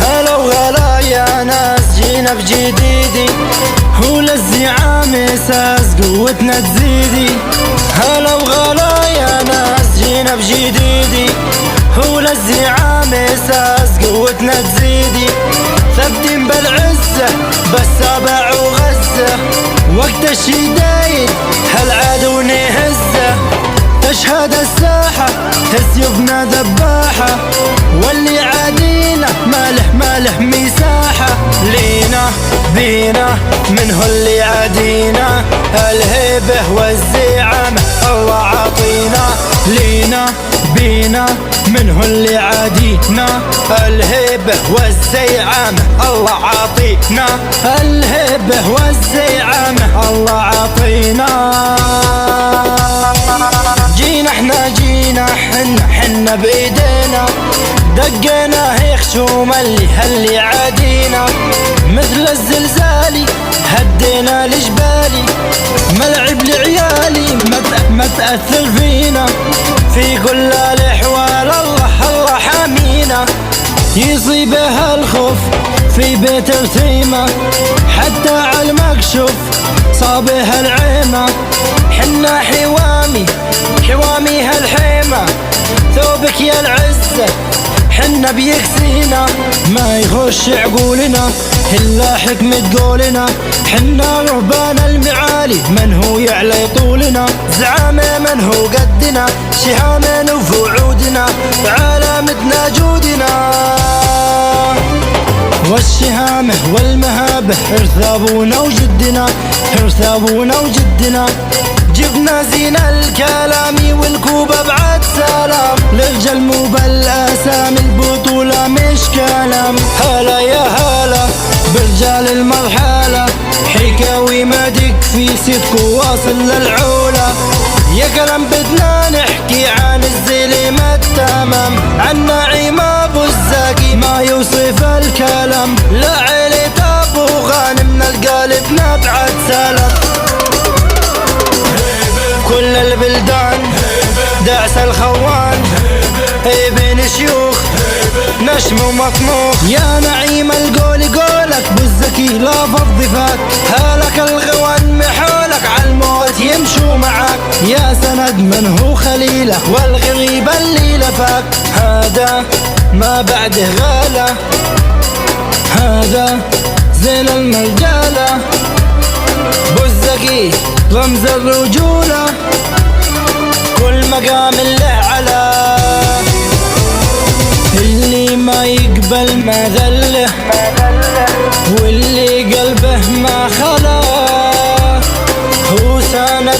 هلا وغلا يا ناس جينا بجديدي، هو للزعام اساس قوتنا تزيدي. هلا وغلا يا ناس جينا بجديدي، هو للزعام اساس قوتنا تزيدي. ثابتين بالعزة بالسابع وغزة، وقت الشدايد هالعدو نهزه. تشهد الساحة سيوفنا ذباحة، واللي عادينا ماله مساحة. لينا بينا منه اللي عادينا، الهيبة والزعامة الله عطينا. لينا بينا منه اللي عادينا، الهيبة والزعامة الله عطينا. الهيبة والزعامة الله عطينا. جينا حنا بايدينا، دقينا هيك شوم اللي عادينا. مثل الزلزالي هدينا الجبالي، ملعب لعيالي ما تأثر فينا. في كل الاحوال الله حامينا. يصيبها الخوف في بيت الخيمة، حتى على المكشوف صابها العيمة. حنا حوامي هالحيمة، ثوبك يا العزة حنا بيكسينا. ما يخش عقولنا إلا حكمة قولنا، حنا رهبان المعالي من هو يعلى طولنا. زعامة من هو قدنا، شهامة وفعودنا، علامتنا جودنا. والشهامة والمهابة ارثابونا وجدنا. جبنا زين الكلام والكوبة بعد سلام، للرجال مو بالاسامي البطولة مش كلام. هلا يا هلا برجال المرحلة، حكاوي ما تكفي صدق واصل للعولة. يا كلام بدنا نحكي عن الزلم التمام، عن نعيم ابو الزاكي ما يوصف الكلام. لعيلة ابو غانم من القلب نبعت سلام. كل البلدان دعس الخوان، ابن شيوخ نشم ومطموخ. يا نعيم القول قولك بالزكي لا فض فاك، هلك الغوان محولك عالموت يمشوا معاك. يا سند من هو خليلك والغريب اللي لفاك. هذا ما بعده غالة، هذا زين المرجالة. بالزكي رمز الرجولة، كل مقام له على. اللي ما يقبل ما ذله، واللي قلبه ما خلا، هو سند